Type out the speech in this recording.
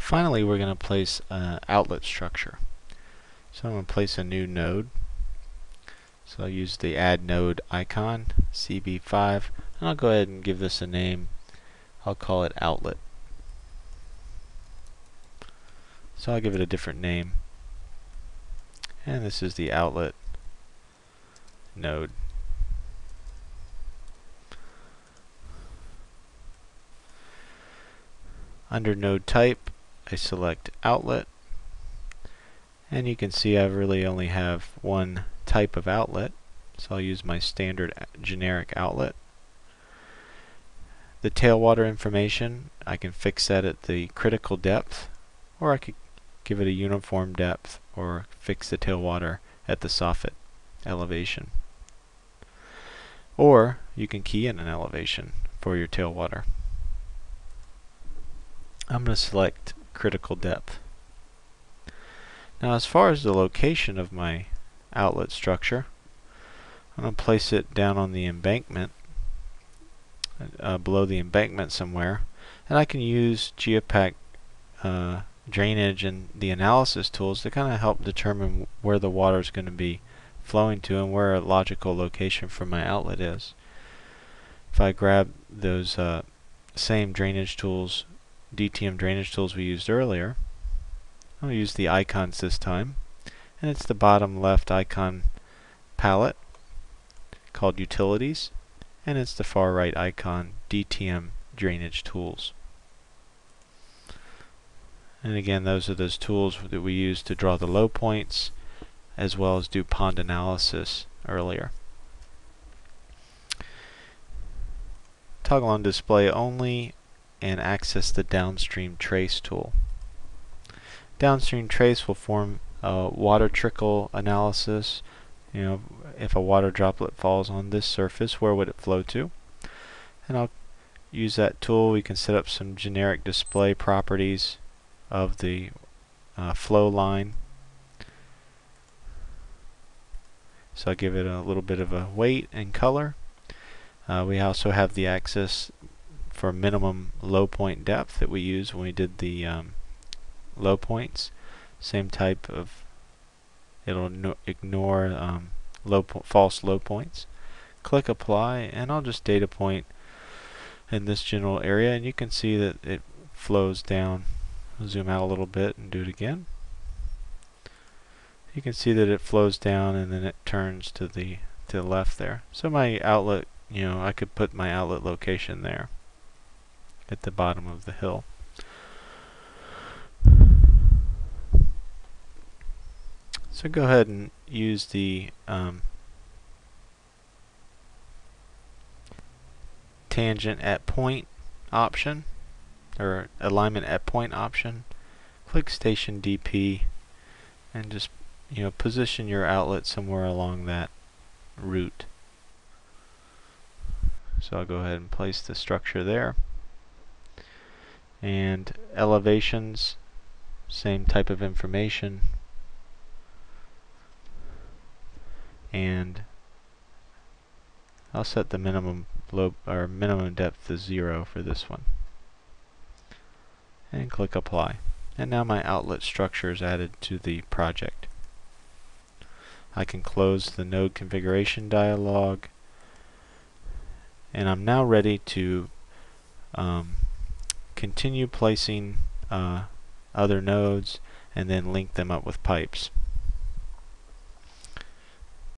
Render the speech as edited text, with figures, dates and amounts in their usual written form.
Finally, we're going to place an outlet structure. So I'm going to place a new node. So I'll use the add node icon, CB5, and I'll go ahead and give this a name. I'll call it outlet. So I'll give it a different name. And this is the outlet node. Under node type, I select outlet, and you can see I really only have one type of outlet, so I'll use my standard generic outlet. The tailwater information, I can fix that at the critical depth, or I could give it a uniform depth, or fix the tailwater at the soffit elevation. Or you can key in an elevation for your tailwater. I'm going to select critical depth. Now, as far as the location of my outlet structure, I'm going to place it down on the embankment, below the embankment somewhere, and I can use Geopack drainage and the analysis tools to kind of help determine where the water is going to be flowing to and where a logical location for my outlet is. If I grab those same drainage tools, DTM drainage tools we used earlier, I'll use the icons this time, and it's the bottom left icon palette called Utilities, and it's the far right icon DTM drainage tools. And again, those are those tools that we use to draw the low points as well as do pond analysis earlier. Toggle on display only and access the downstream trace tool. Downstream trace will form a water trickle analysis. If a water droplet falls on this surface, where would it flow to? And I'll use that tool. We can set up some generic display properties of the flow line. So I'll give it a little bit of a weight and color. We also have the access for minimum low point depth that we used when we did the low points. Same type of, it'll ignore false low points. Click apply, and I'll just data point in this general area, and you can see that it flows down. I'll zoom out a little bit and do it again. You can see that it flows down and then it turns to the left there. So my outlet, I could put my outlet location there at the bottom of the hill. So go ahead and use the tangent at point option, or alignment at point option. Click station DP and just position your outlet somewhere along that route. So I'll go ahead and place the structure there. And elevations, same type of information. And I'll set the minimum depth to 0 for this one. And click apply. And now my outlet structure is added to the project. I can close the node configuration dialog, and I'm now ready to continue placing other nodes and then link them up with pipes.